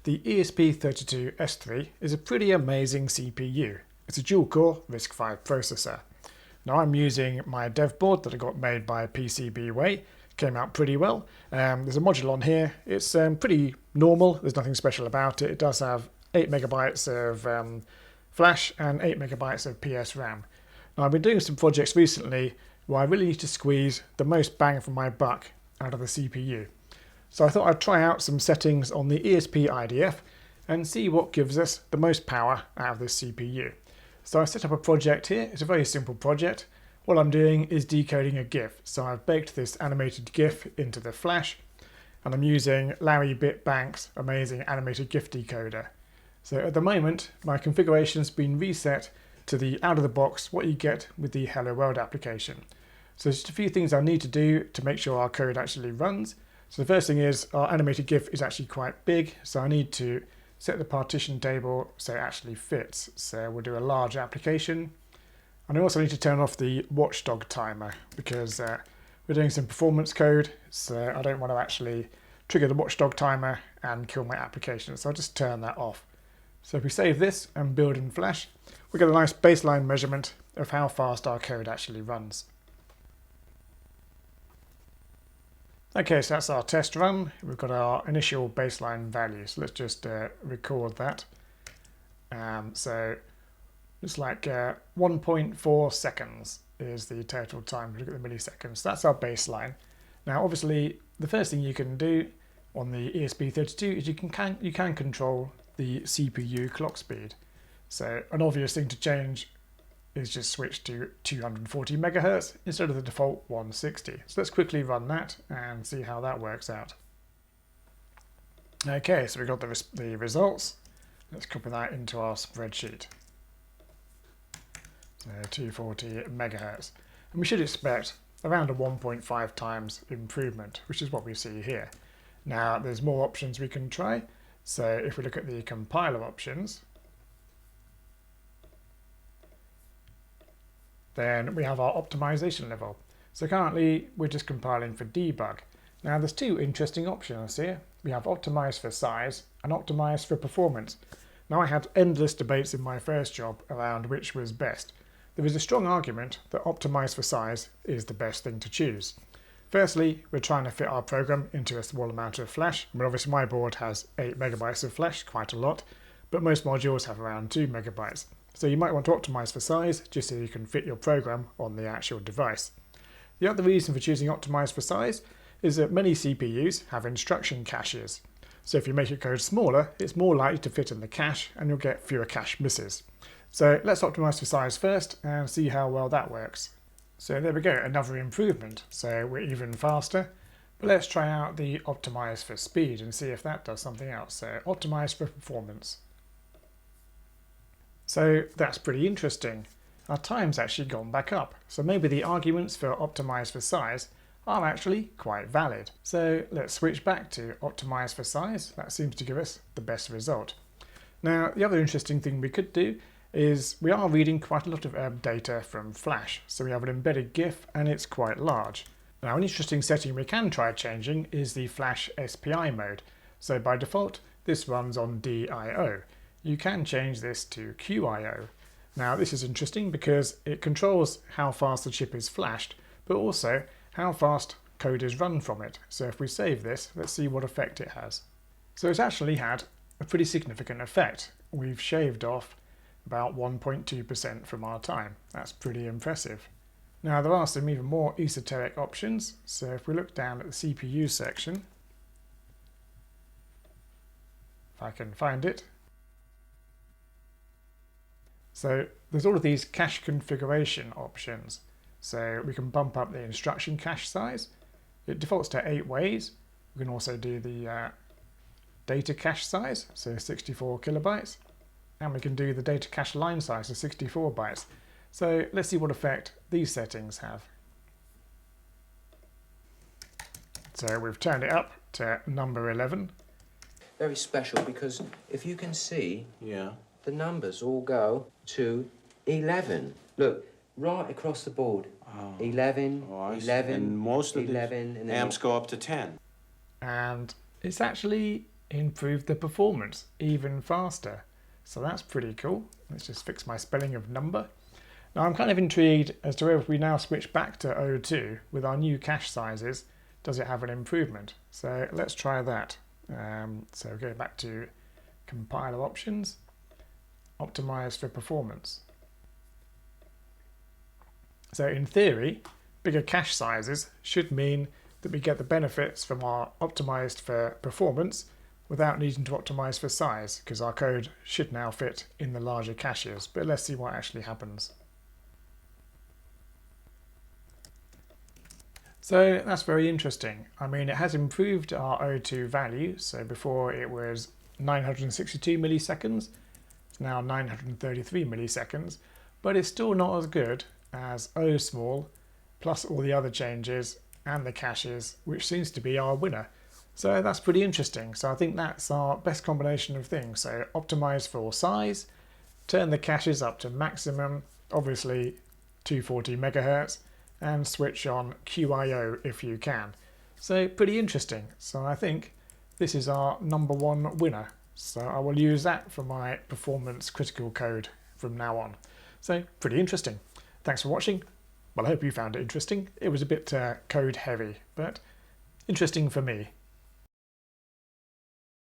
The ESP32-S3 is a pretty amazing CPU. It's a dual-core RISC-V processor. Now I'm using my dev board that I got made by PCBWay. Came out pretty well. There's a module on here. It's pretty normal. There's nothing special about it. It does have 8 megabytes of flash and 8 megabytes of PS RAM. Now I've been doing some projects recently where I really need to squeeze the most bang for my buck out of the CPU. So I thought I'd try out some settings on the ESP-IDF and see what gives us the most power out of this CPU. So I set up a project here. It's a very simple project. What I'm doing is decoding a GIF. So I've baked this animated GIF into the flash, and I'm using Larry Bitbank's amazing animated GIF decoder. So at the moment, my configuration's been reset to the out-of-the-box what you get with the Hello World application. So there's just a few things I need to do to make sure our code actually runs. So the first thing is our animated GIF is actually quite big, so I need to set the partition table so it actually fits. So we'll do a large application. And I also need to turn off the watchdog timer because we're doing some performance code, so I don't want to actually trigger the watchdog timer and kill my application. So I'll just turn that off. So if we save this and build in Flash, we get a nice baseline measurement of how fast our code actually runs. Okay, so that's our test run. We've got our initial baseline value. So let's just record that. So it's like 1.4 seconds is the total time. Look at the milliseconds. So that's our baseline. Now, obviously, the first thing you can do on the ESP32 is you can control the CPU clock speed. So an obvious thing to change is just switch to 240 megahertz instead of the default 160. So let's quickly run that and see how that works out. Okay, so we got the results. Let's copy that into our spreadsheet. So 240 megahertz. And we should expect around a 1.5 times improvement, which is what we see here. Now, there's more options we can try. So if we look at the compiler options, then we have our optimization level. So currently we're just compiling for debug. Now there's two interesting options here. We have optimize for size and optimize for performance. Now I had endless debates in my first job around which was best. There is a strong argument that optimize for size is the best thing to choose. Firstly, we're trying to fit our program into a small amount of flash. I mean, obviously my board has 8 megabytes of flash, quite a lot, but most modules have around 2 megabytes. So you might want to optimize for size just so you can fit your program on the actual device. The other reason for choosing optimize for size is that many CPUs have instruction caches. So if you make your code smaller, it's more likely to fit in the cache and you'll get fewer cache misses. So let's optimize for size first and see how well that works. So there we go, another improvement. So we're even faster. But let's try out the optimize for speed and see if that does something else. So optimize for performance. So that's pretty interesting. Our time's actually gone back up. So maybe the arguments for optimize for size are actually quite valid. So let's switch back to optimize for size. That seems to give us the best result. Now, the other interesting thing we could do is we are reading quite a lot of data from Flash. So we have an embedded GIF and it's quite large. Now, an interesting setting we can try changing is the Flash SPI mode. So by default, this runs on DIO. You can change this to QIO. Now this is interesting because it controls how fast the chip is flashed, but also how fast code is run from it. So if we save this, let's see what effect it has. So it's actually had a pretty significant effect. We've shaved off about 1.2% from our time. That's pretty impressive. Now there are some even more esoteric options. So if we look down at the CPU section, if I can find it, so there's all of these cache configuration options. So we can bump up the instruction cache size. It defaults to 8 ways. We can also do the data cache size, so 64 kilobytes. And we can do the data cache line size of 64 bytes. So let's see what effect these settings have. So we've turned it up to number 11. Very special because if you can see, the numbers all go to 11. Look, right across the board. 11, 11, and most of 11, the and amps go up to 10. And it's actually improved the performance even faster. So that's pretty cool. Let's just fix my spelling of number. Now I'm kind of intrigued as to if we now switch back to O2 with our new cache sizes, does it have an improvement? So let's try that. So go back to compiler options, optimize for performance. So in theory, bigger cache sizes should mean that we get the benefits from our optimized for performance without needing to optimize for size, because our code should now fit in the larger caches. But let's see what actually happens. So that's very interesting. I mean, it has improved our O2 value. So before it was 962 milliseconds, it's now 933 milliseconds, but it's still not as good as O small, plus all the other changes and the caches, which seems to be our winner. So that's pretty interesting. So I think that's our best combination of things. So optimize for size, turn the caches up to maximum, obviously 240 megahertz, and switch on QIO if you can. So pretty interesting. So I think this is our #1 winner. So I will use that for my performance critical code from now on. So pretty interesting. Thanks for watching. Well, I hope you found it interesting. It was a bit code heavy, but interesting for me.